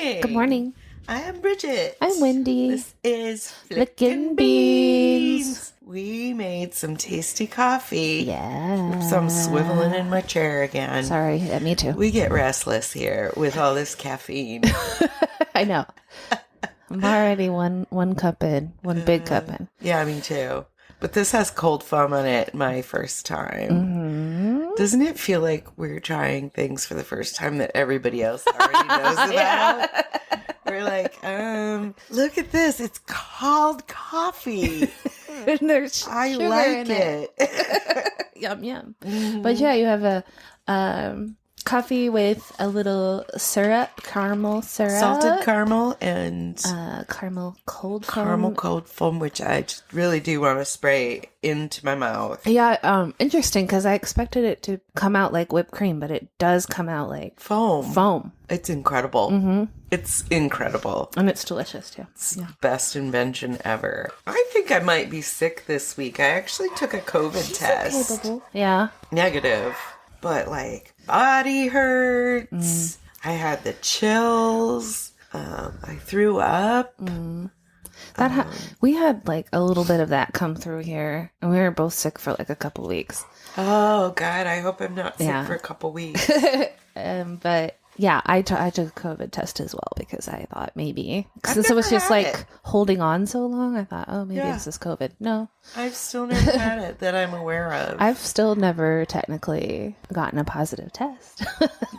morning. Good morning. I am Bridget. I'm Wendy. This is Flickin' Beans. We made some tasty coffee. Yeah. Oops, I'm swiveling in my chair again. Sorry, me too. We get restless here with all this caffeine. I know. I'm already one cup in, one big cup in. Yeah, me too. But this has cold foam on it, my first time. Mm-hmm. Doesn't it feel like we're trying things for the first time that everybody else already knows about? Yeah. We're like, look at this. It's called coffee. And there's I sugar like in it. Yum, yum. Mhm. But yeah, you have a coffee with a little syrup, caramel syrup. Salted caramel and Caramel cold caramel foam. cold foam, which I just really do want to spray into my mouth. Yeah, interesting, because I expected it to come out like whipped cream, but it does come out like Foam. It's incredible. Mm-hmm. It's incredible. And it's delicious, too. It's the best invention ever. I think I might be sick this week. I actually took a COVID test. Yeah. Negative. But like body hurts. I had the chills. I threw up. We had like a little bit of that come through here, and we were both sick for like a couple weeks. Oh God, I hope I'm not sick Yeah. for a couple weeks. But yeah, I took a COVID test as well because I thought maybe I've since it was never just had like it. holding on so long, I thought, oh, maybe Yeah. this is COVID. No, I've still never had it that I'm aware of. I've still never technically gotten a positive test,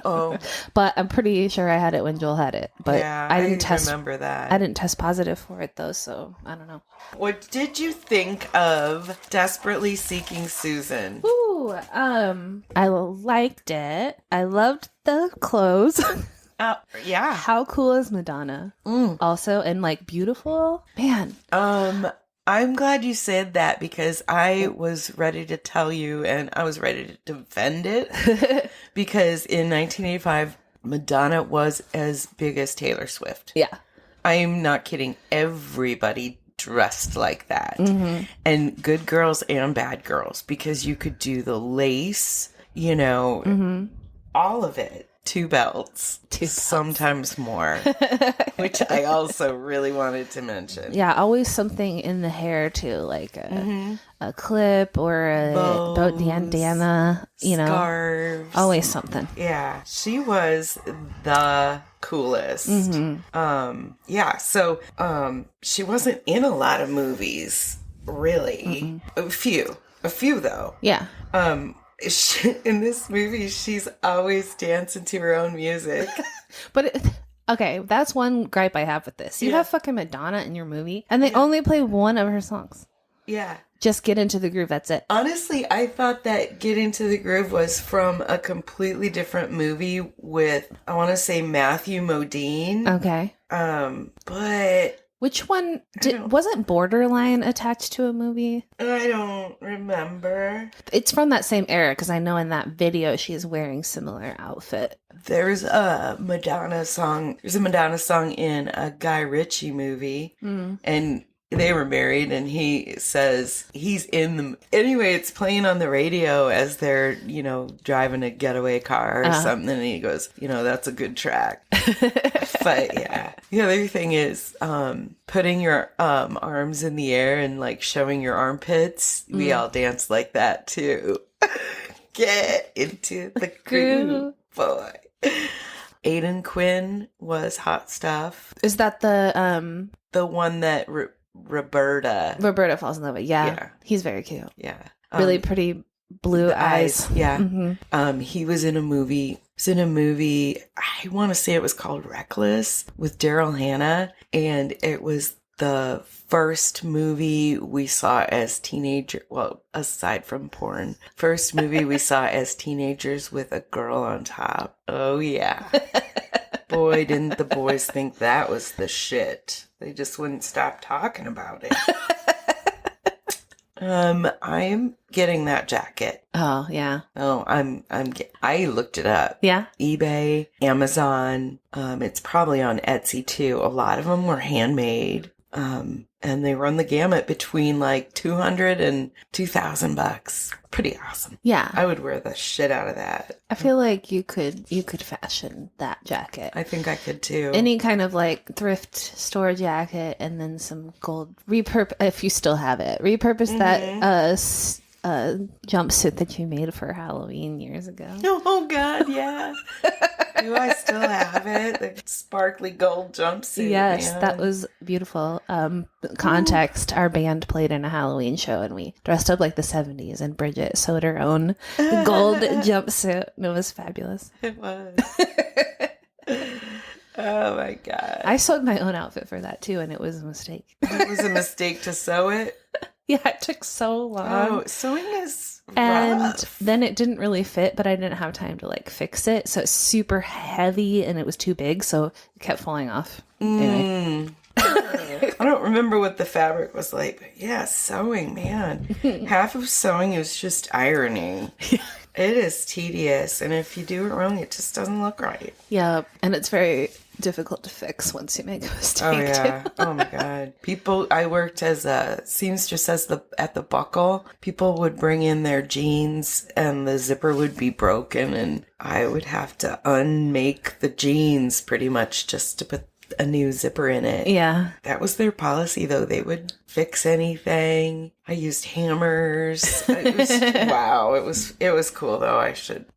Oh, but I'm pretty sure I had it when Joel had it. But yeah, I didn't test. remember that. I didn't test positive for it though, so I don't know. What did you think of Desperately Seeking Susan? Ooh, I liked it. I loved the clothes. Yeah. How cool is Madonna? Also, and like beautiful, man. I'm glad you said that because I was ready to tell you and I was ready to defend it because in 1985, Madonna was as big as Taylor Swift. Yeah. I'm not kidding. Everybody dressed like that. And good girls and bad girls because you could do the lace, all of it. 2 belts. Sometimes more. Which I also really wanted to mention. Yeah, always something in the hair too, like a clip or a Bows, bandana, Scarves. always something. Yeah, she was the coolest. Yeah, so she wasn't in a lot of movies, really. A few though. Yeah. In this movie, she's always dancing to her own music. But okay, that's one gripe I have with this. You Yeah. have fucking Madonna in your movie, and they only play one of her songs. Yeah. Just Get Into the Groove. That's it. Honestly, I thought that Get Into the Groove was from a completely different movie with, I want to say, Matthew Modine. Okay. But Which one don't- wasn't Borderline attached to a movie? I don't remember. It's from that same era because I know in that video she is wearing similar outfit. There's a Madonna song. There's a Madonna song in a Guy Ritchie movie, and they were married. And he says he's in the anyway. It's playing on the radio as they're driving a getaway car or something. And he goes, that's a good track. But yeah, the other thing is putting your arms in the air and like showing your armpits. We all dance like that too. Get into the groove, boy. Aiden Quinn was hot stuff. Is that the The one that Roberta. Roberta falls in love with? Yeah. Yeah. He's very cute. Yeah. Really pretty blue the eyes. Yeah. Mhm. He was in a movie. I want to say it was called Reckless with Daryl Hannah, and it was the first movie we saw as teenager. Well, aside from porn, first movie we saw as teenagers with a girl on top. Oh yeah. Boy, didn't the boys think that was the shit. They just wouldn't stop talking about it. I'm getting that jacket. Oh, yeah. Oh, I looked it up. Yeah. eBay, Amazon. It's probably on Etsy too. A lot of them were handmade. and they run the gamut between like $200 and $2,000. Pretty awesome. Yeah. I would wear the shit out of that. I feel like you could fashion that jacket. I think I could too. Any kind of like thrift store jacket, and then some gold if you still have it. Repurpose that jumpsuit that you made for Halloween years ago. Oh God, yeah. Do I still have it? The sparkly gold jumpsuit. Yes, man. that was beautiful. Context, our band played in a Halloween show and we dressed up like the 70s, and Bridget sewed her own gold jumpsuit. It was fabulous. It was. Oh my God. I sewed my own outfit for that too, and it was a mistake. It was a mistake to sew it. Yeah, it took so long. Oh, sewing is And rough. then it didn't really fit, but I didn't have time to like fix it. So it's super heavy and it was too big, so it kept falling off. Anyway. I don't remember what the fabric was like, but yeah, sewing, man. Half of sewing is just ironing. It is tedious, and if you do it wrong, it just doesn't look right. Yeah, and it's very difficult to fix once you make a mistake. Oh yeah. Oh my God. I worked as a seamstress at the buckle. People would bring in their jeans and the zipper would be broken, and I would have to unmake the jeans pretty much just to put a new zipper in it. Yeah. That was their policy though. They would fix anything. I used hammers. It was, wow. It was cool though. I shouldn't.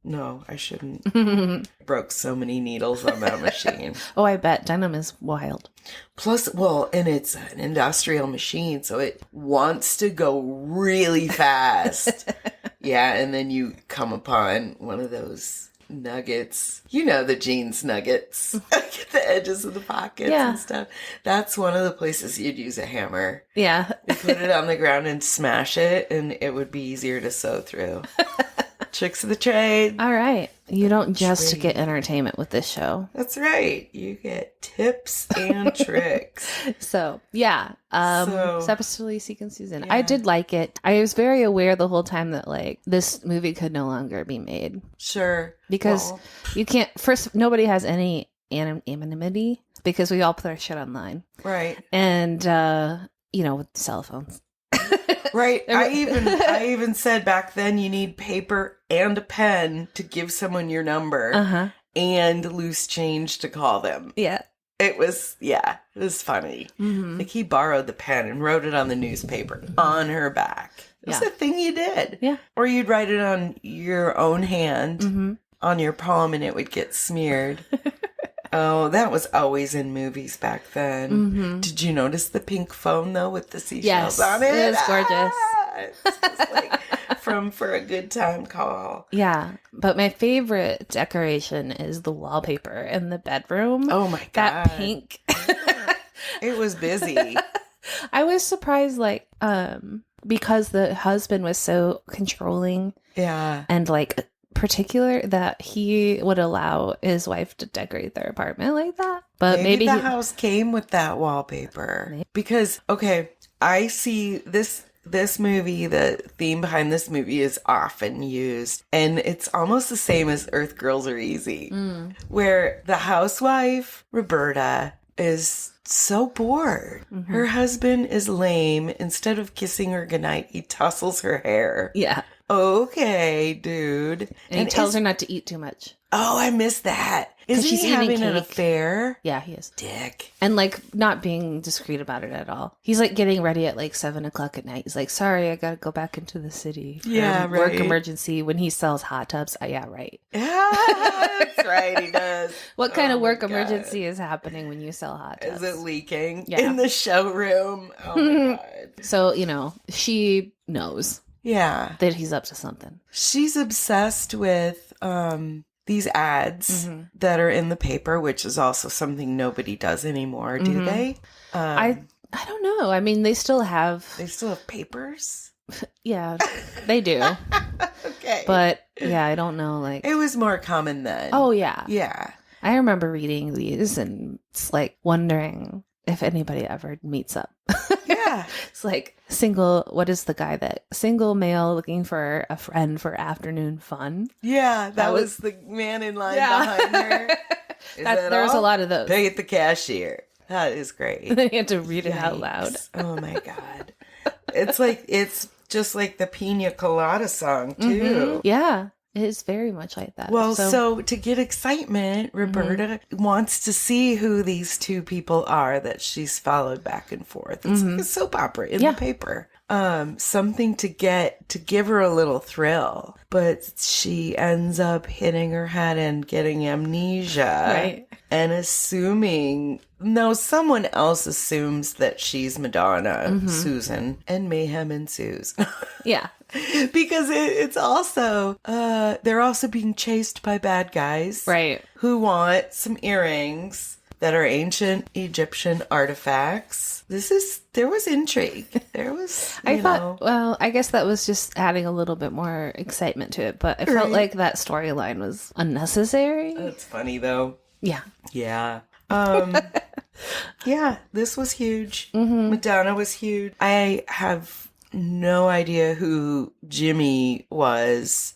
Broke so many needles on that machine. Oh, I bet denim is wild. Plus, and it's an industrial machine, so it wants to go really fast. Yeah, and then you come upon one of those nuggets. You know, the jeans nuggets. At the edges of the pockets and stuff. That's one of the places you'd use a hammer. Yeah. You put it on the ground and smash it, and it would be easier to sew through. Tricks of the trade. All right. You don't just get entertainment with this show. That's right. You get tips and tricks. So, yeah. Separately Seek Susan. Yeah. I did like it. I was very aware the whole time that, like, this movie could no longer be made. Sure. Because you can't, first, nobody has any anonymity because we all put our shit online. Right. And, with cell phones. Right. I even said back then you need paper and a pen to give someone your number and loose change to call them. Yeah. It was funny. Mm-hmm. Like he borrowed the pen and wrote it on the newspaper on her back. It was a thing you did. Yeah. Or you'd write it on your own hand on your palm and it would get smeared. Oh, that was always in movies back then. Mm-hmm. Did you notice the pink phone, though, with the seashells on it? It was gorgeous. It's just like from For a Good Time Call. Yeah, but my favorite decoration is the wallpaper in the bedroom. Oh, my God. That pink. It was busy. I was surprised, because the husband was so controlling. Yeah. And, particular that he would allow his wife to decorate their apartment like that. But maybe the house came with that wallpaper. Maybe. Because, I see this movie, the theme behind this movie is often used, and it's almost the same as Earth Girls Are Easy, where the housewife, Roberta, is so bored. Mm-hmm. Her husband is lame. Instead of kissing her goodnight, he tussles her hair. Yeah. Okay, dude. And he tells her not to eat too much. Oh, I missed that. Is he having an affair? Yeah, he is. Dick. And not being discreet about it at all. He's getting ready at 7:00 at night. He's like, sorry, I gotta go back into the city. Yeah, right. Work emergency when he sells hot tubs. Yeah, right. Yeah, that's right, he does. What kind of work emergency is happening when you sell hot tubs? Is it leaking in the showroom? Oh my God. So, she knows. Yeah. That he's up to something. She's obsessed with these ads that are in the paper, which is also something nobody does anymore, do they? I don't know. I mean, they still have papers? Yeah, they do. Okay. But yeah, I don't know. It was more common then. Oh, yeah. Yeah. I remember reading these and it's wondering if anybody ever meets up. Yeah. It's single, what is the guy single male looking for a friend for afternoon fun? Yeah, that was the man in line behind her. There was a lot of those. Pay at the cashier. That is great. They had to read it out loud. Yikes. Oh my God. It's just like the Pina Colada song too. Yeah, it is very much like that. Well, so to get excitement, Roberta wants to see who these two people are that she's followed back and forth. It's like a soap opera in the paper. Something to give her a little thrill, but she ends up hitting her head and getting amnesia. Right. And someone else assumes that she's Madonna, Susan, and mayhem ensues. yeah. Because it's also, they're also being chased by bad guys. Right. Who want some earrings that are ancient Egyptian artifacts. There was intrigue. There was, I guess that was just adding a little bit more excitement to it, but I felt like that storyline was unnecessary. That's funny though. Yeah. Yeah. Yeah, this was huge. Madonna was huge. I have no idea who Jimmy was.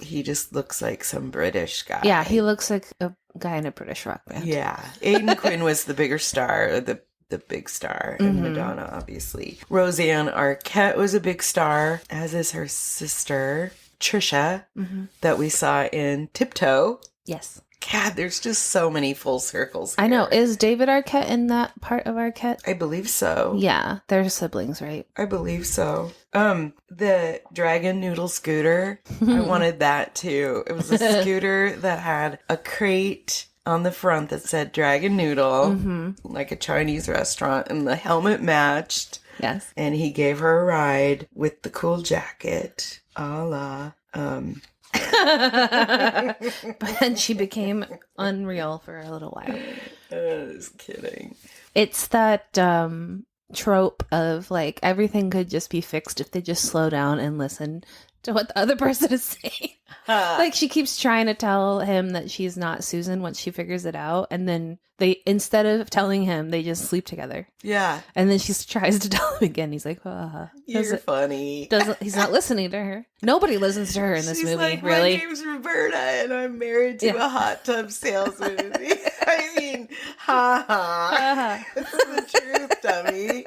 He just looks like some British guy. Yeah, he looks like a guy in a British rock band. Yeah. Aidan Quinn was the bigger star, the big star, and Madonna, obviously. Roseanne Arquette was a big star, as is her sister, Trisha, that we saw in Tiptoe. Yes. God, there's just so many full circles here. I know. Is David Arquette in that part of Arquette? I believe so. Yeah, they're siblings, right? I believe so. The Dragon Noodle scooter, I wanted that too. It was a scooter that had a crate on the front that said Dragon Noodle, like a Chinese restaurant, and the helmet matched. Yes. And he gave her a ride with the cool jacket, a la, But then she became unreal for a little while. I was kidding. It's that trope of like everything could just be fixed if they just slow down and listen to what the other person is saying. Like she keeps trying to tell him that she's not Susan once she figures it out, and then they, instead of telling him, they just sleep together. Yeah. And then she tries to tell him again. He's like, You're funny. He's not listening to her. Nobody listens to her in this She's movie, like, really. My name's Roberta and I'm married to a hot tub salesman. I mean, ha ha. It's the truth, dummy.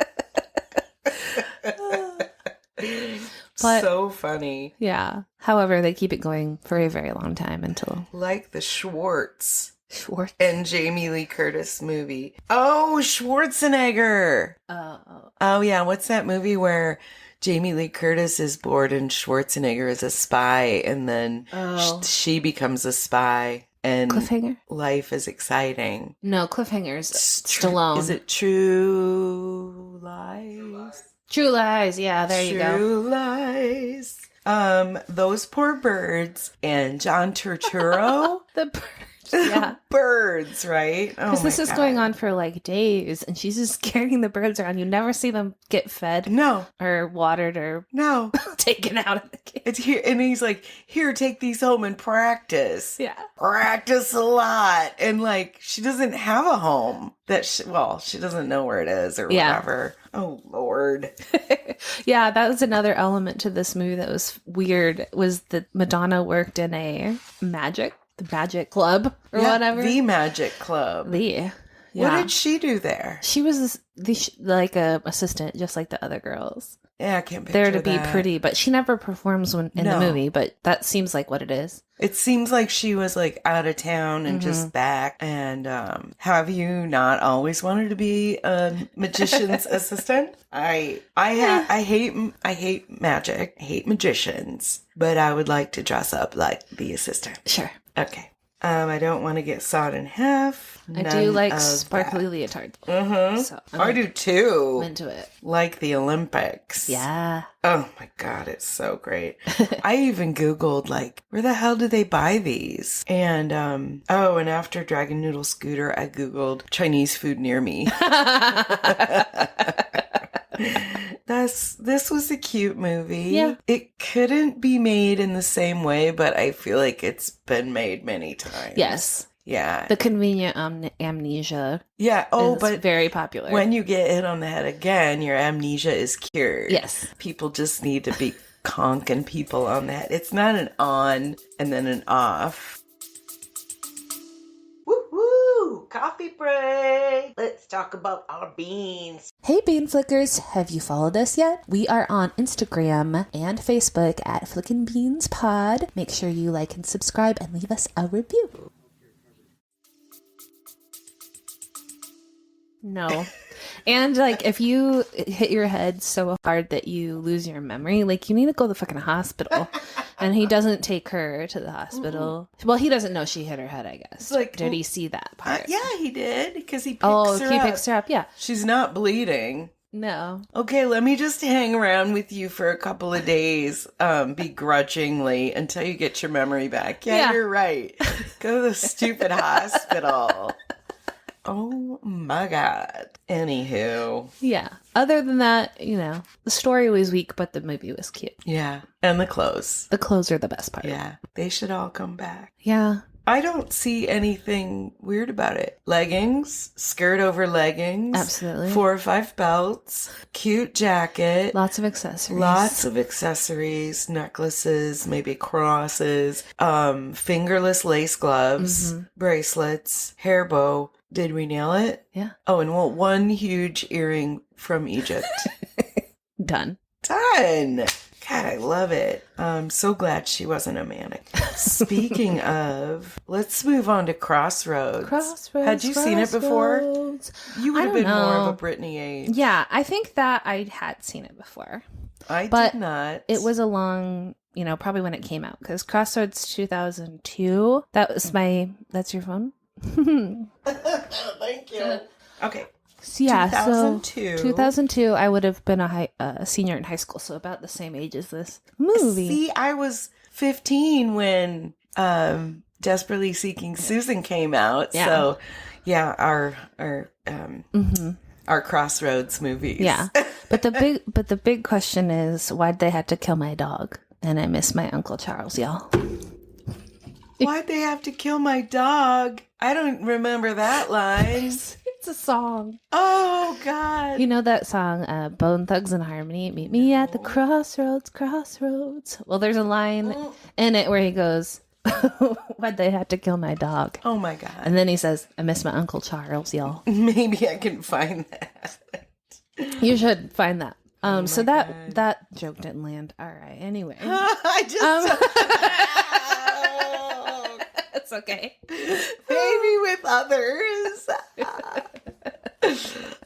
But, so funny. Yeah. However, they keep it going for a very long time until... Like the Schwartz Schwartz. and Jamie Lee Curtis movie. Oh, Schwarzenegger. Oh, yeah. What's that movie where Jamie Lee Curtis is bored and Schwarzenegger is a spy, and then she becomes a spy, and Cliffhanger? Life is exciting. No, Cliffhanger's Stallone. Is it True Lies? True Lies, yeah, there you go. True Lies. Those poor birds and John Turturro. The birds, yeah. Birds, right? Because this is going on for like days, and she's just carrying the birds around. You never see them get fed. No. Or watered or taken out of the cage. It's here, and he's like, here, take these home and practice. Yeah. Practice a lot. And like, she doesn't have a home that she doesn't know where it is or whatever. Oh, Lord. Yeah, that was another element to this movie that was weird, was that Madonna worked in the Magic Club or whatever. The Magic Club. Yeah. What did she do there? She was like a assistant, just like the other girls. Yeah, I can't picture there to be that. pretty, but she never performs in the movie, but that seems like what it is. It seems like she was like out of town and just back. And have you not always wanted to be a magician's assistant? I hate magic. I hate magicians, but I would like to dress up like the assistant. Sure. Okay. I don't want to get sawed in half. I do like sparkly leotards. Mm-hmm. So I do too. I'm into it. Like the Olympics. Yeah. Oh my God, it's so great. I even Googled, like, where the hell do they buy these? And, and after Dragon Noodle Scooter, I Googled Chinese food near me. This was a cute movie. Yeah. It couldn't be made in the same way, but I feel like it's been made many times. Yes. Yeah. The convenient amnesia. Yeah. Oh, but very popular. When you get hit on the head again, your amnesia is cured. Yes. People just need to be conking people on the head. It's not an on and then an off. Woo-woo! coffee break. Let's talk about our beans. Hey Bean Flickers, have you followed us yet? We are on Instagram and Facebook at Flickin' Beans Pod. Make sure you like and subscribe and leave us a review. No. And, like, if you hit your head so hard that you lose your memory, like, you need to go to the fucking hospital. And he doesn't take her to the hospital. Mm-hmm. Well, he doesn't know she hit her head, I guess. Like, did he see that part? Yeah, he did, because he picks her up. Oh, he picks her up, yeah. She's not bleeding. No. Okay, let me just hang around with you for a couple of days, begrudgingly, until you get your memory back. Yeah, you're right. Go to the stupid hospital. Oh my God. Anywho. Yeah. Other than that, you know, the story was weak, but the movie was cute. Yeah. And the clothes. The clothes are the best part. Yeah. They should all come back. Yeah. I don't see anything weird about it. Leggings, skirt over leggings. Absolutely. 4 or 5 belts, cute jacket. Lots of accessories. Lots of accessories, necklaces, maybe crosses, fingerless lace gloves, bracelets, hair bow. Did we nail it? Yeah. Oh, and one huge earring from Egypt. Done. God, I love it. I'm so glad she wasn't a mannequin. Speaking of, let's move on to Crossroads. Had you seen it before? You would have been more of a Britney age. Yeah, I think that I had seen it before. I did not. It was a long, you know, probably when it came out. Because Crossroads 2002, that's your phone? Thank you. Okay. So, yeah, 2002. 2002, I would have been a senior in high school, so about the same age as this movie. See, I was 15 when Desperately Seeking Susan came out. Yeah. So, yeah, our Crossroads movies. Yeah, but the big question is, why'd they have to kill my dog? And I miss my Uncle Charles, y'all. Why'd they have to kill my dog? I don't remember that line. It's a song. Oh, God. You know that song, Bone Thugs and Harmony? Meet me at the crossroads, crossroads. Well, there's a line in it where he goes, why'd they have to kill my dog? Oh, my God. And then he says, I miss my Uncle Charles, y'all. Maybe I can find that. You should find that. So that joke didn't land. All right. Anyway. I just... It's okay. Maybe with others.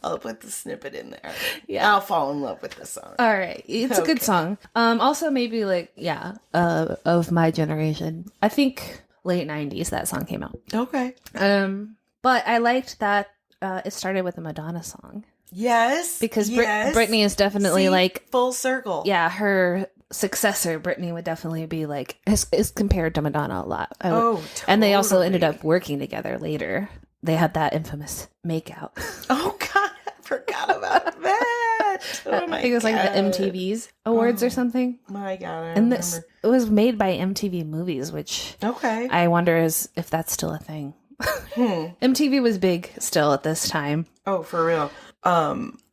I'll put the snippet in there. Yeah. I'll fall in love with the song. All right. It's a good song. Also maybe of my generation. I think late 90s that song came out. Okay. But I liked that it started with a Madonna song. Yes. Because Britney is definitely full circle. Yeah, her successor, Britney, would definitely be is compared to Madonna a lot. Totally. And they also ended up working together later. They had that infamous makeout. Oh, God, I forgot about that. Oh, my I think it was the MTV's awards or something. My God, and it was made by MTV Movies, which I wonder if that's still a thing. MTV was big still at this time. Oh, for real.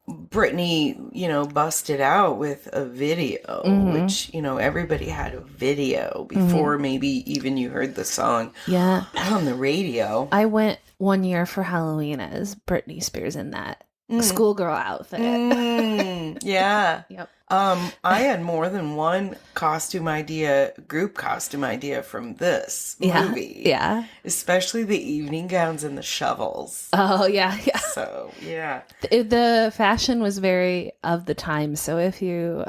Britney, busted out with a video, which, everybody had a video before maybe even you heard the song on the radio. I went one year for Halloween as Britney Spears in that schoolgirl outfit. Yeah. Yep. I had more than one group costume idea from this movie. Yeah. Especially the evening gowns and the shovels. Oh, yeah. Yeah. So, yeah. The fashion was very of the time. So if you,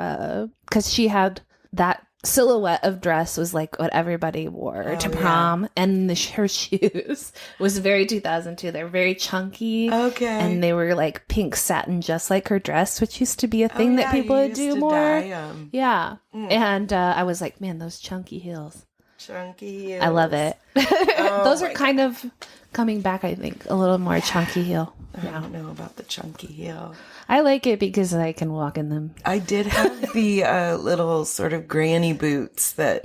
because she had that silhouette of dress was what everybody wore to prom. Yeah. And her shoes was very 2002. They're very chunky. Okay. And they were pink satin, just like her dress, which used to be a thing that people would do more. Yeah. And I was like, man, those chunky heels. Chunky heels. I love it. Those are kind of coming back, I think. A little more chunky heel. I don't know about the chunky heel. I like it because I can walk in them. I did have the little sort of granny boots that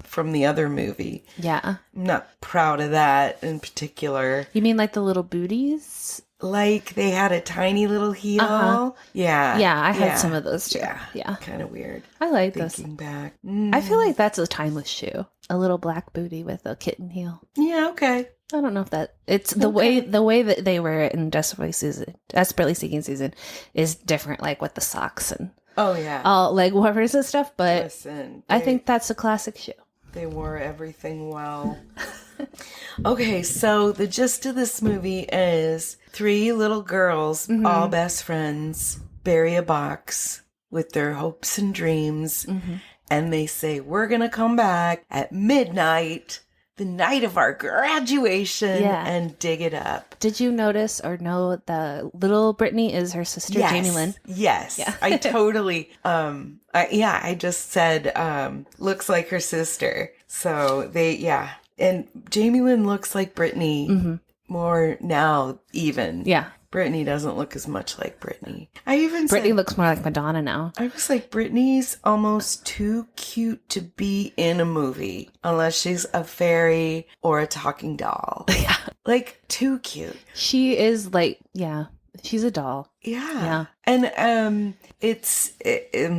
from the other movie. Yeah. I'm not proud of that in particular. You mean the little booties? They had a tiny little heel. Uh-huh. Yeah. Yeah, I had some of those too. Yeah. Kind of weird. I like those. Thinking back. I feel like that's a timeless shoe. A little black booty with a kitten heel. Yeah, okay. I don't know if that it's the way that they wear it in Desperately Seeking Susan is different, like with the socks and Oh yeah, all leg warmers and stuff. But listen, I think that's a classic show. they wore everything well. Okay, so the gist of this movie is 3 little girls, all best friends, bury a box with their hopes and dreams, and they say, we're gonna come back at midnight, the night of our graduation, and dig it up. Did you notice or know the little Brittany is her sister, Jamie Lynn? Yes. Yeah. I totally, I just said, looks like her sister. So and Jamie Lynn looks like Brittany more now, even. Yeah. Brittany doesn't look as much like Brittany. Brittany looks more like Madonna now. I was like, Brittany's almost too cute to be in a movie unless she's a fairy or a talking doll. Yeah. Like, too cute. She is like, she's a doll. Yeah. And I'm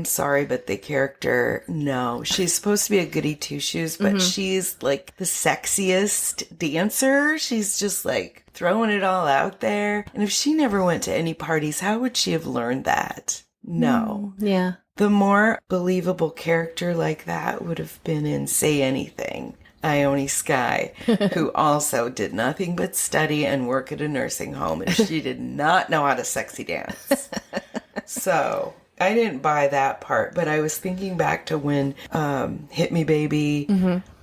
sorry, but the character, no. She's supposed to be a goody two-shoes, but she's like the sexiest dancer. She's just like throwing it all out there. And if she never went to any parties, how would she have learned that? No. Yeah. The more believable character like that would have been in Say Anything. Ione Skye, who also did nothing but study and work at a nursing home, and she did not know how to sexy dance. So I didn't buy that part, but I was thinking back to when Hit Me Baby,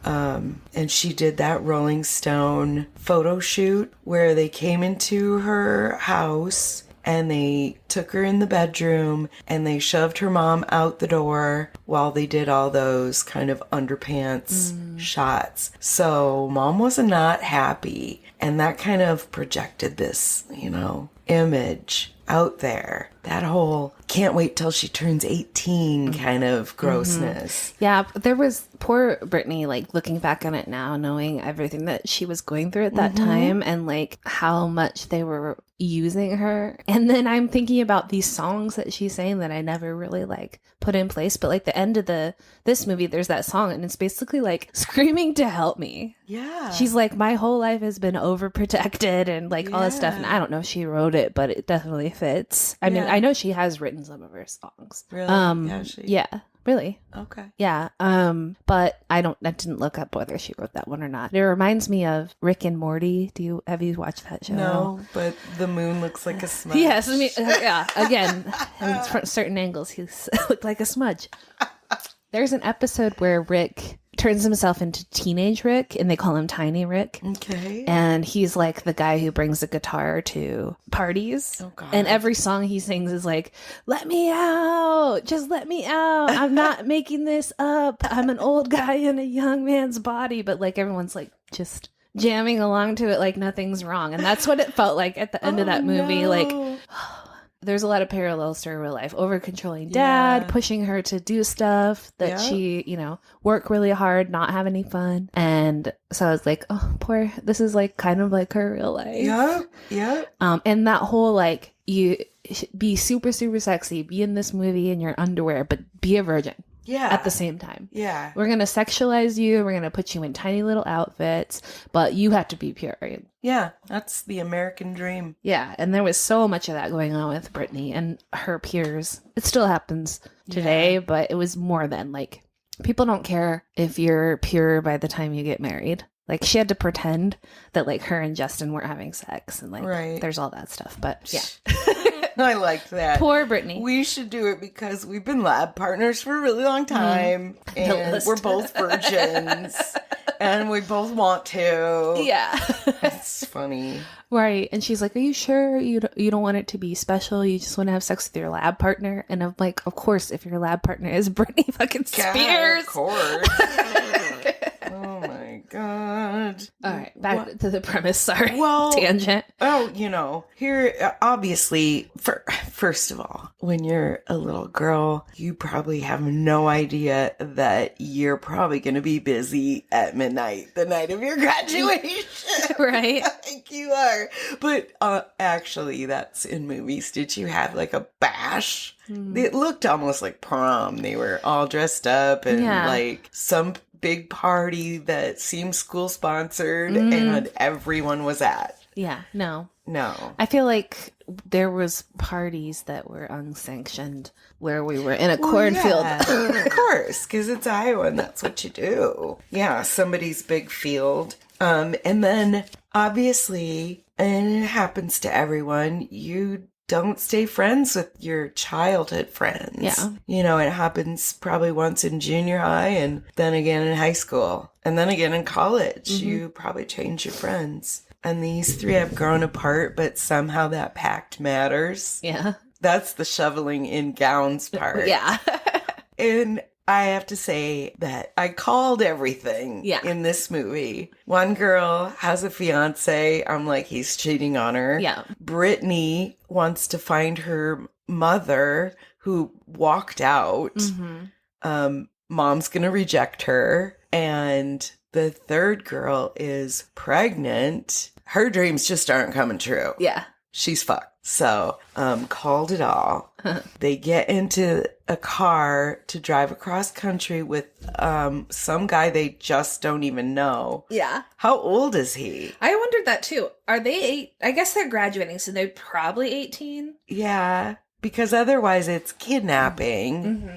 and she did that Rolling Stone photo shoot where they came into her house and they took her in the bedroom and they shoved her mom out the door while they did all those kind of underpants shots. So mom was not happy, and that kind of projected this, image out there. That whole can't wait till she turns 18 kind of grossness. Yeah, there was poor Brittany, like looking back on it now, knowing everything that she was going through at that time and like how much they were using her. And then I'm thinking about these songs that she's saying that I never really like put in place. But like the end of this movie, there's that song and it's basically like screaming to help me. Yeah. She's like, my whole life has been overprotected and like all this stuff. And I don't know if she wrote it, but it definitely fits. I mean, I know she has written some of her songs. Really? Yeah, really. Okay. Yeah. But I didn't look up whether she wrote that one or not. It reminds me of Rick and Morty. Have you watched that show? No, but the moon looks like a smudge. Yes, I mean, yeah. Again, from certain angles, he looked like a smudge. There's an episode where Rick turns himself into teenage Rick, and they call him Tiny Rick. Okay. And he's like the guy who brings a guitar to parties. Oh, God. And every song he sings is like, let me out. Just let me out. I'm not making this up. I'm an old guy in a young man's body. But like everyone's like just jamming along to it like nothing's wrong. And that's what it felt like at the end of that movie. No. Like, there's a lot of parallels to her real life. Over-controlling dad, pushing her to do stuff that she, work really hard, not have any fun. And so I was like, oh, poor, this is like kind of like her real life. Yeah. And that whole like, you be super, super sexy, be in this movie in your underwear, but be a virgin. Yeah. At the same time. Yeah. We're going to sexualize you. We're going to put you in tiny little outfits, but you have to be pure. Yeah. That's the American dream. Yeah. And there was so much of that going on with Brittany and her peers. It still happens today, but it was more than like, people don't care if you're pure by the time you get married. Like she had to pretend that like her and Justin weren't having sex and like there's all that stuff. But yeah. I liked that. Poor Brittany. We should do it because we've been lab partners for a really long time. And we're both virgins. And we both want to. Yeah. It's funny. Right. And she's like, are you sure you don't want it to be special? You just want to have sex with your lab partner? And I'm like, of course, if your lab partner is Britney fucking Spears. Of course. Oh my God. All right, back to the premise. Sorry. Well, tangent. Oh, here, obviously, first of all, when you're a little girl, you probably have no idea that you're probably going to be busy at midnight, the night of your graduation. Right. Like you are. But actually, that's in movies. Did you have like a bash? It looked almost like prom. They were all dressed up and like some big party that seemed school sponsored and everyone was at. Yeah, no. No. I feel like there was parties that were unsanctioned where we were in a cornfield. Yeah, of course, because it's Iowa and that's what you do. Yeah, somebody's big field. And then, obviously, and it happens to everyone, you don't stay friends with your childhood friends. Yeah. You know, it happens probably once in junior high and then again in high school. And then again in college. You probably change your friends. And these three have grown apart, but somehow that pact matters. Yeah. That's the shoveling in gowns part. Yeah. And I have to say that I called everything in this movie. One girl has a fiance. I'm like, he's cheating on her. Yeah. Brittany wants to find her mother who walked out. Mom's going to reject her. And the third girl is pregnant. Her dreams just aren't coming true. Yeah. She's fucked. So, called it all. They get into a car to drive across country with some guy they just don't even know. Yeah. How old is he? I wondered that too. Are they I guess they're graduating, so they're probably 18. Yeah, because otherwise it's kidnapping.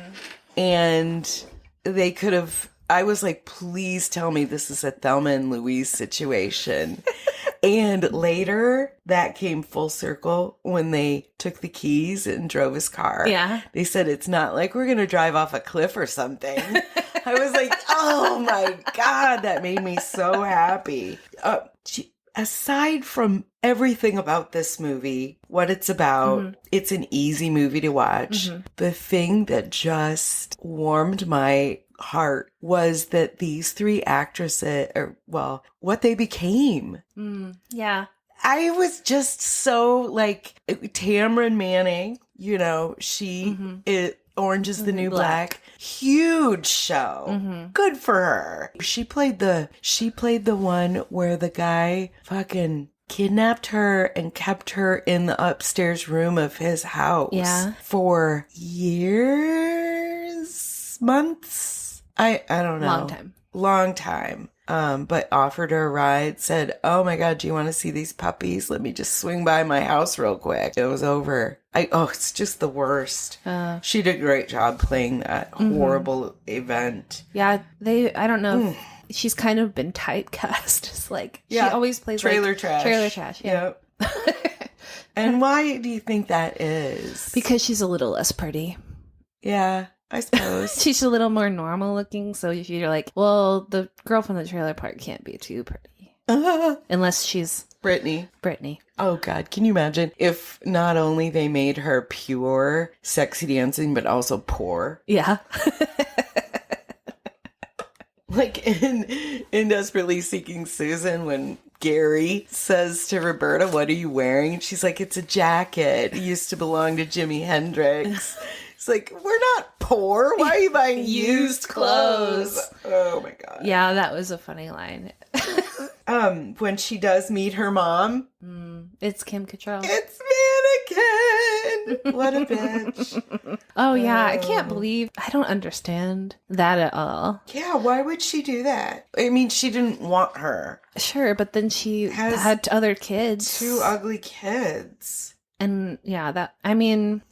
And they could have... I was like, please tell me this is a Thelma and Louise situation. And later, that came full circle when they took the keys and drove his car. Yeah. They said, it's not like we're going to drive off a cliff or something. I was like, oh my God, that made me so happy. Aside from everything about this movie, what it's about, it's an easy movie to watch. The thing that just warmed my heart was that these three actresses, or well, what they became. Yeah. I was just so like Tamron Manning, you know, she Orange is the New Black. Huge show. Good for her. She played the one where the guy fucking kidnapped her and kept her in the upstairs room of his house for years, months. I don't know. Long time. But offered her a ride, said, oh my God, do you want to see these puppies? Let me just swing by my house real quick. It was over. It's just the worst. She did a great job playing that horrible event. Yeah, I don't know. She's kind of been typecast. It's like, she always plays trailer like, trash. Trailer trash, yeah. Yep. And why do you think that is? Because she's a little less pretty. Yeah, I suppose. She's a little more normal looking, so you're like, well, the girl from the trailer park can't be too pretty. Unless she's Brittany. Oh, God. Can you imagine if not only they made her pure sexy dancing, but also poor? Yeah. Like in Desperately Seeking Susan, when Gary says to Roberta, what are you wearing? And she's like, it's a jacket. It used to belong to Jimi Hendrix. It's like, we're not poor. Why are you buying used clothes? Oh my God. Yeah, that was a funny line. When she does meet her mom. It's Kim Cattrall. It's Mannequin. What a bitch. Oh, yeah. I can't believe... I don't understand that at all. Yeah, why would she do that? I mean, she didn't want her. Sure, but then she had other kids. 2 ugly kids. And yeah,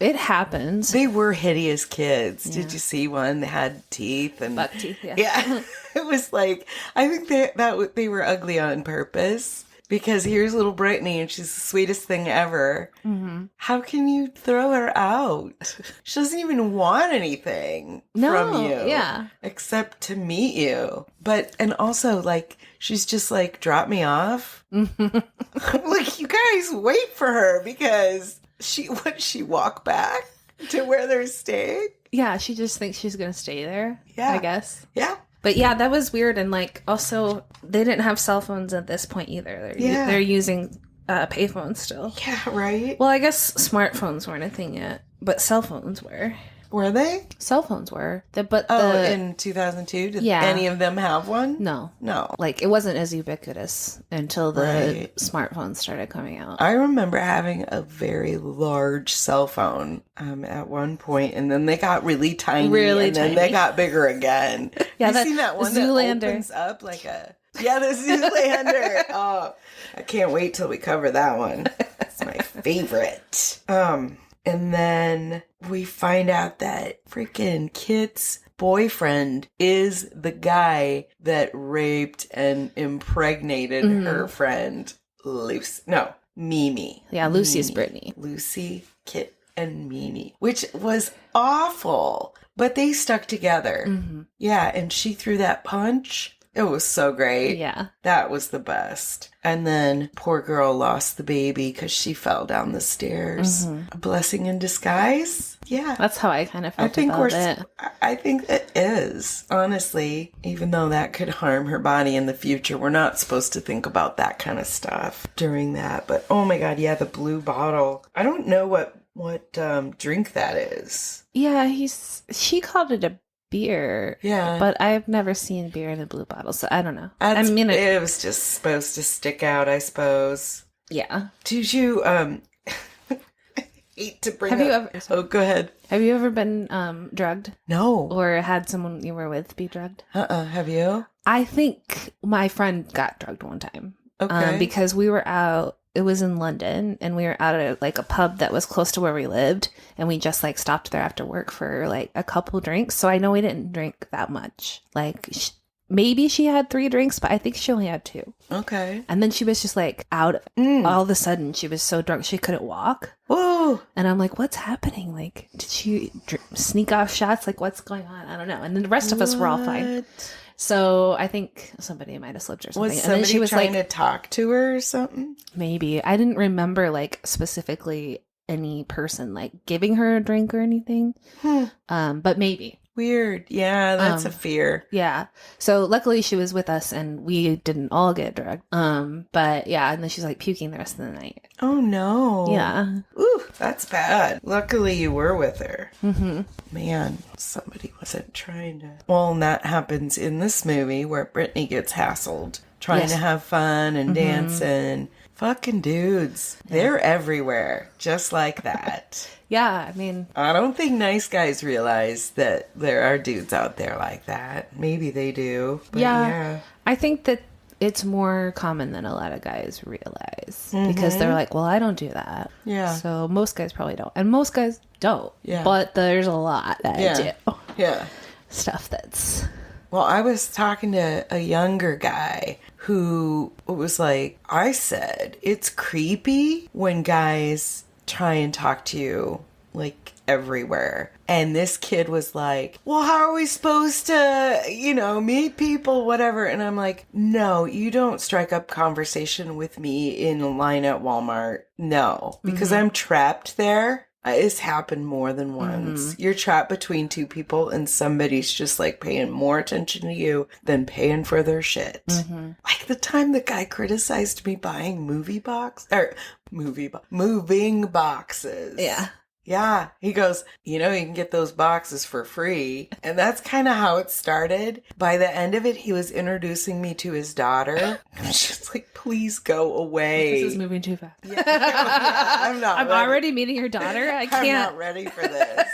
it happens. They were hideous kids. Yeah. Did you see one? They had teeth and buck teeth. Yeah. Yeah. It was like, I think they were ugly on purpose, because here's little Brittany and she's the sweetest thing ever. How can you throw her out? She doesn't even want anything from you. Yeah. Except to meet you. And also like, she's just like, drop me off. Like, you guys wait for her, because she walk back to where they're staying? Yeah, she just thinks she's going to stay there. Yeah. I guess. Yeah. But yeah, that was weird. And like, also, they didn't have cell phones at this point either. They're using payphones still. Yeah, right? Well, I guess smartphones weren't a thing yet, but cell phones were. Were they? Cell phones were. But In 2002? Did Yeah. any of them have one? no. No. Like, it wasn't as ubiquitous until the Right. smartphones started coming out. I remember having a very large cell phone at one point, and then they got really tiny, Really and then tiny. they got bigger again. Yeah, you that seen that one Zoolander. that opens up like a... Yeah, the Zoolander. Oh, I can't wait till we cover that one. It's my favorite. And then we find out that freaking Kit's boyfriend is the guy that raped and impregnated her friend Lucy. No, Mimi. Yeah, Lucy's Mimi. Brittany. Lucy, Kit, and Mimi, which was awful, but they stuck together. Mm-hmm. Yeah, and she threw that punch. It was so great. Yeah. That was the best. And then poor girl lost the baby because she fell down the stairs. A blessing in disguise. Yeah. That's how I kind of I felt think about it. I think it is, honestly. Even though that could harm her body in the future, we're not supposed to think about that kind of stuff during that. But oh my god, yeah, the blue bottle. I don't know what drink that is. Yeah, she called it a beer. Yeah. But I've never seen beer in a blue bottle, so I don't know. It was just supposed to stick out, I suppose. Yeah. Did you hate to bring Have you up... ever- Oh, go ahead. Have you ever been drugged No. or had someone you were with be drugged? Have you? I think my friend got drugged one time. Okay. Because we were out. It was in London, and we were out at like a pub that was close to where we lived, and we just like stopped there after work for like a couple drinks. So I know we didn't drink that much. Like maybe she had 3 drinks, but I think she only had 2. Okay. And then she was just like out. All of a sudden, she was so drunk she couldn't walk. Whoa. And I'm like, what's happening? Like, did she sneak off shots? Like, what's going on? I don't know. And then the rest of us were all fine. What? So I think somebody might have slipped or something. Was and then somebody she was trying like, to talk to her or something? maybe. I didn't remember like specifically any person like giving her a drink or anything. But maybe. Weird. Yeah, that's a fear. Yeah. So luckily she was with us and we didn't all get drugged. But yeah, and then she's like puking the rest of the night. Oh no. Yeah. Ooh, that's bad. Luckily you were with her. Mm-hmm. Man, somebody wasn't trying to... Well, and that happens in this movie where Brittany gets hassled. Trying to have fun and dancing. Fucking dudes. They're everywhere. Just like that. Yeah, I mean, I don't think nice guys realize that there are dudes out there like that. Maybe they do. But yeah. I think that it's more common than a lot of guys realize because they're like, well, I don't do that. Yeah. So most guys probably don't. And most guys don't. Yeah. But there's a lot that do. Yeah. Stuff that's... Well, I was talking to a younger guy who was like, I said, it's creepy when guys try and talk to you like everywhere. And this kid was like, well, how are we supposed to, meet people, whatever? And I'm like, no, you don't strike up conversation with me in a line at Walmart. No, because I'm trapped there. It's happened more than once. You're trapped between 2 people and somebody's just like paying more attention to you than paying for their shit. Like the time the guy criticized me buying moving boxes. Yeah. Yeah. He goes, you can get those boxes for free. And that's kind of how it started. By the end of it, he was introducing me to his daughter. I was just like, please go away. This is moving too fast. Yeah, I'm not I'm ready. already meeting your daughter. I I'm can't. not ready for this.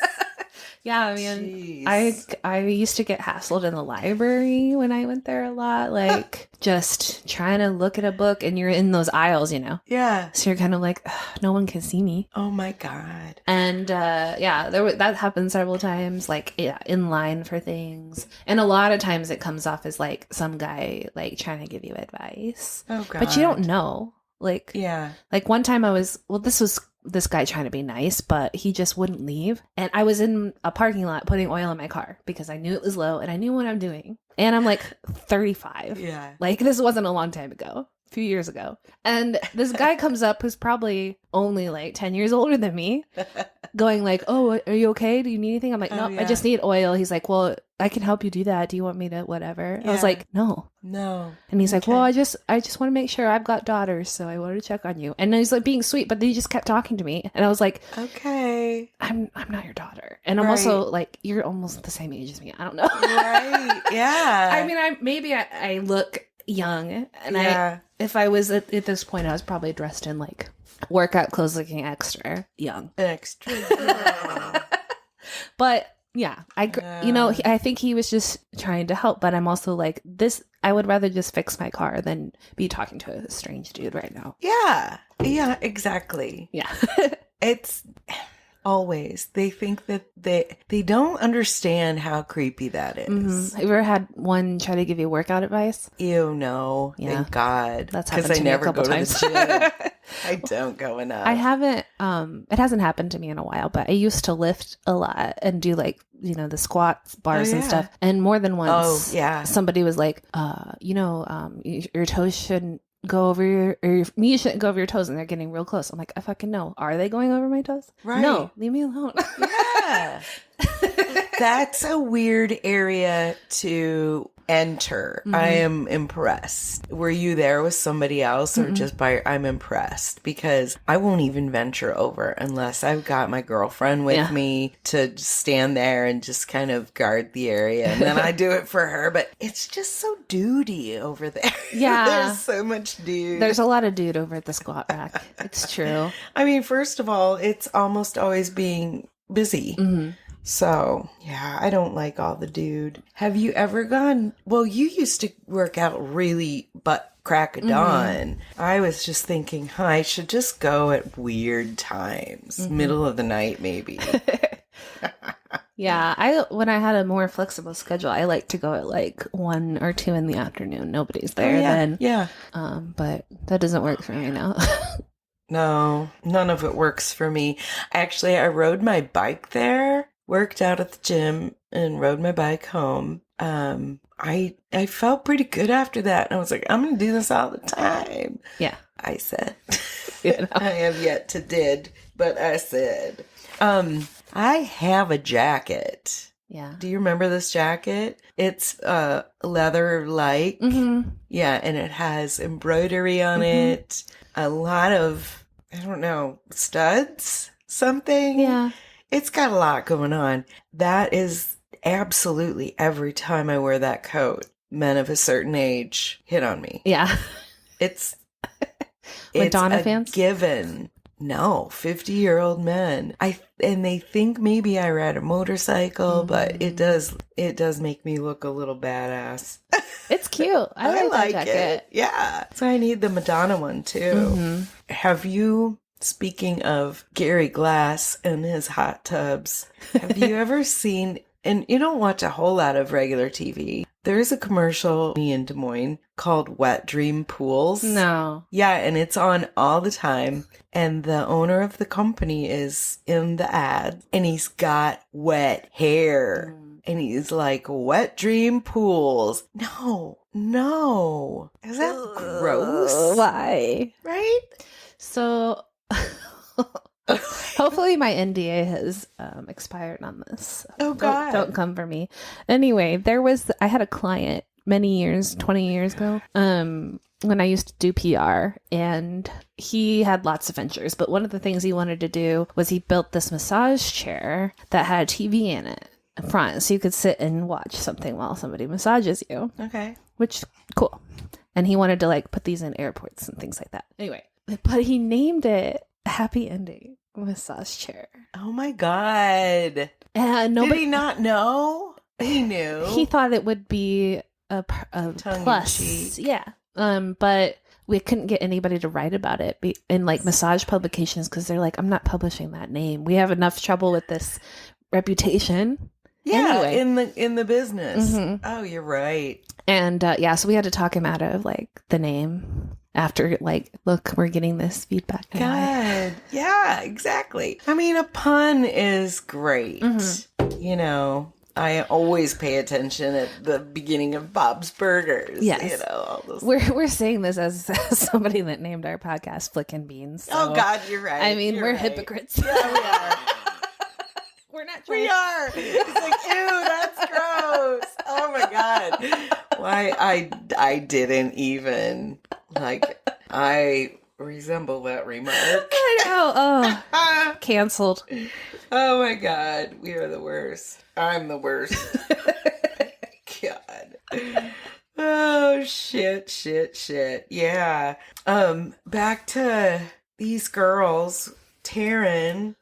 Yeah, I mean, Jeez. I used to get hassled in the library when I went there a lot, like just trying to look at a book and you're in those aisles, Yeah. So you're kind of like, no one can see me. Oh my God. And that happened several times, like in line for things. And a lot of times it comes off as like some guy like trying to give you advice. Oh God. But you don't know. Like, Yeah. like one time this was this guy trying to be nice, but he just wouldn't leave. And I was in a parking lot putting oil in my car because I knew it was low and I knew what I'm doing. And I'm like 35. Yeah. Like this wasn't a long time ago, a few years ago. And this guy comes up who's probably only like 10 years older than me. going like, "Oh, are you okay? Do you need anything?" I'm like, Oh, "No, yeah. I just need oil." He's like, "Well, I can help you do that. Do you want me to whatever?" I was Yeah. like, "No." No. And he's like, Okay. "Well, I just want to make sure I've got daughters, so I wanted to check on you." And he's like being sweet, but he just kept talking to me, and I was like, Okay. I'm not your daughter, and I'm Right. also like, you're almost the same age as me. I don't know. Right. Yeah. I mean, I look young, and yeah. if I was at this point, I was probably dressed in like workout clothes, looking extra young. Extra. But yeah, I think he was just trying to help, but I'm also like this. I would rather just fix my car than be talking to a strange dude right now. yeah. Yeah. Exactly. Yeah. It's always they think that they don't understand how creepy that is. Mhm. Have you ever had one try to give you workout advice? Ew, no. Yeah. Thank God. That's because happened I to me a never couple go times. to the gym. I don't go enough. I haven't. It hasn't happened to me in a while, but I used to lift a lot and do like the squats, bars, and yeah. stuff. And more than once, Oh, yeah. somebody was like, your toes shouldn't go over your knees shouldn't go over your toes, and they're getting real close. I'm like, I fucking know. Are they going over my toes? Right. No, leave me alone. Yeah. That's a weird area to enter. I am impressed. Were you there with somebody else or just by I'm impressed because I won't even venture over unless I've got my girlfriend with me to stand there and just kind of guard the area. And then I do it for her, but it's just so dudey over there. Yeah. There's so much dude. There's a lot of dude over at the squat rack. It's true. I mean, first of all, it's almost always being busy. Mm-hmm. So, yeah, I don't like all the dude. Have you ever gone? Well, you used to work out really butt crack of dawn. I was just thinking, I should just go at weird times, middle of the night, maybe. Yeah, when I had a more flexible schedule, I like to go at like 1 or 2 in the afternoon. Nobody's there then. Yeah. But that doesn't work for me now. No, none of it works for me. Actually, I rode my bike there, worked out at the gym, and rode my bike home. I felt pretty good after that. And I was like, I'm going to do this all the time. Yeah. I said. You know. I have yet to did, but I said. I have a jacket. Yeah. Do you remember this jacket? It's leather-like. Mm-hmm. Yeah, and it has embroidery on it. A lot of, I don't know, studs? Something? Yeah. It's got a lot going on. That is absolutely every time I wear that coat, men of a certain age hit on me. Yeah. It's Madonna a fans? given. No, 50-year-old men. And they think maybe I ride a motorcycle, but it does make me look a little badass. It's cute. I like that jacket. it. Yeah. So I need the Madonna one too. Mm-hmm. Have you, speaking of Gary Glass and his hot tubs, have you ever seen, and you don't watch a whole lot of regular TV, there's a commercial in Des Moines called Wet Dream Pools. No. Yeah, and it's on all the time. And the owner of the company is in the ad, and he's got wet hair. And he's like, Wet Dream Pools. No. Is that gross? Why? Right? So hopefully my NDA has expired on this. Oh, God. Don't come for me. Anyway, I had a client many years, 20 years ago, when I used to do PR, and he had lots of ventures, but one of the things he wanted to do was he built this massage chair that had a TV in it front, so you could sit and watch something while somebody massages you. Okay. Which, cool. And he wanted to like put these in airports and things like that. Anyway, but he named it Happy Ending Massage Chair. Oh my God. And Did he not know? He knew. He thought it would be a plus. Tongue-in-cheek. Yeah. But we couldn't get anybody to write about it in like massage publications because they're like, I'm not publishing that name. We have enough trouble with this reputation. Yeah, Anyway. in the business. Mhm. Oh, you're right. And so we had to talk him out of like the name after like, look, we're getting this feedback. God. Yeah, exactly. I mean, a pun is great. Mhm. You know, I always pay attention at the beginning of Bob's Burgers. Yes. You know, all those. We're saying this as somebody that named our podcast Flickin' Beans. Oh, so, God, you're right. I mean, You're we're right. hypocrites. Yeah, we are. We're not trying. We are. It's like, ew, that's gross. Oh my God. Why I didn't even I resemble that remark. I know. Oh, canceled. Oh my God. We are the worst. I'm the worst. God. Oh shit. Yeah. Back to these girls. Taryn,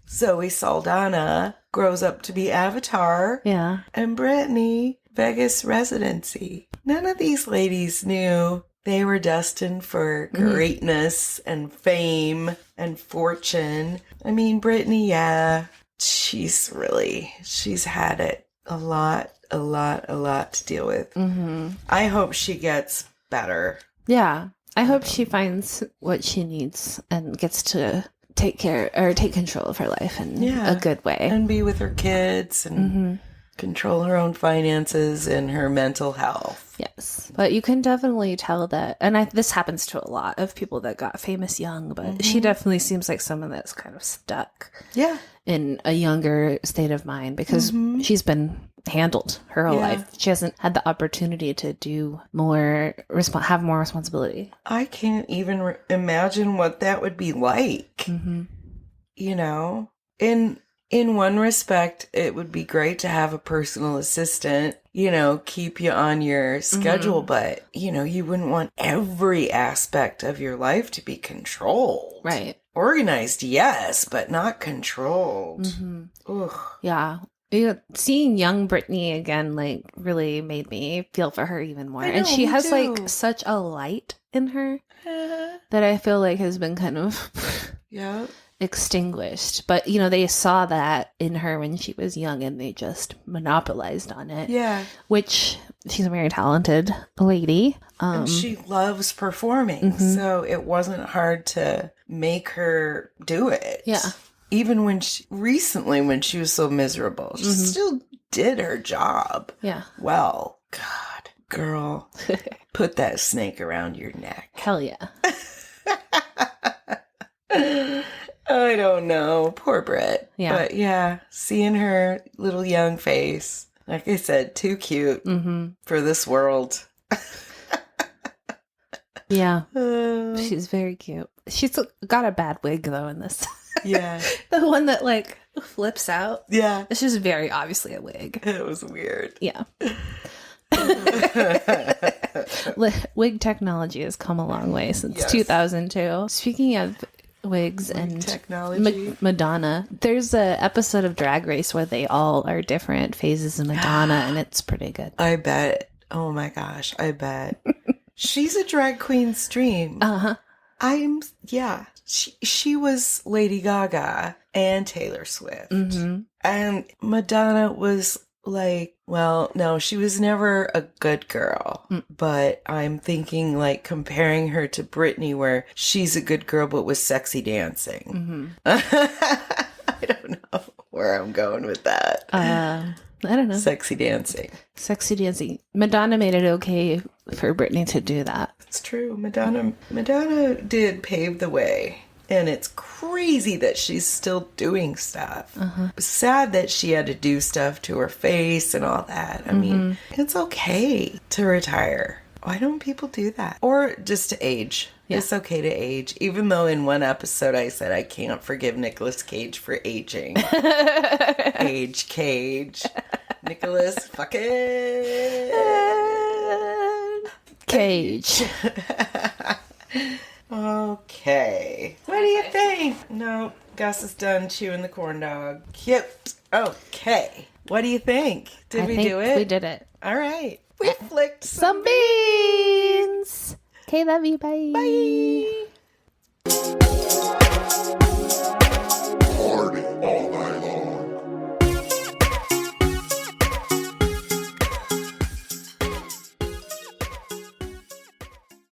Zoe Saldana grows up to be Avatar. Yeah. And Brittany, Vegas residency. None of these ladies knew they were destined for greatness and fame and fortune. I mean, Brittany, yeah, she's had it a lot to deal with. I hope she gets better. Yeah. I hope she finds what she needs and gets to take control of her life in a good way. And be with her kids and control her own finances and her mental health. Yes. But you can definitely tell that, and this happens to a lot of people that got famous young, but she definitely seems like someone that's kind of stuck in a younger state of mind because she's been handled her whole life. She hasn't had the opportunity to do more, have more responsibility. I can't even imagine what that would be like. You know, in one respect, it would be great to have a personal assistant, you know, keep you on your schedule, but, you know, you wouldn't want every aspect of your life to be controlled. Right. Organized, yes, but not controlled. Ugh. Yeah. Seeing young Brittany again, like, really made me feel for her even more. And she has, like, such a light in her that I feel like has been kind of extinguished. But, you know, they saw that in her when she was young and they just monopolized on it. Yeah. Which, she's a very talented lady. And she loves performing, so it wasn't hard to make her do it. Yeah. Even when she was so miserable, she still did her job. Yeah. Well, God, girl, put that snake around your neck. Hell yeah. I don't know. Poor Brit. Yeah. But yeah, seeing her little young face, like I said, too cute for this world. Yeah. She's very cute. She's got a bad wig, though, in this. Yeah. The one that, like, flips out. Yeah. It's just very obviously a wig. It was weird. Yeah. Wig technology has come a long way since 2002. Speaking of wigs and technology, Madonna, there's a episode of Drag Race where they all are different phases of Madonna, and it's pretty good. I bet. Oh my gosh, I bet. She's a drag queen's dream. She was Lady Gaga and Taylor Swift. And Madonna was like, well, no, she was never a good girl. But I'm thinking, like, comparing her to Britney, where she's a good girl but with sexy dancing. I don't know where I'm going with that. I don't know. Sexy dancing. Madonna made it okay for Britney to do that. It's true. Madonna did pave the way. And it's crazy that she's still doing stuff. It's sad that she had to do stuff to her face and all that. I mean, it's okay to retire. Why don't people do that? Or just to age. Yeah. It's okay to age. Even though in one episode I said I can't forgive Nicolas Cage for aging. Age Cage. Nicolas fucking Cage. Okay. What do you think? No, Gus is done chewing the corn dog. Cute. Okay. What do you think? Did we do it? We did it. All right. We flicked Some beans. Okay, love you. Bye. Bye.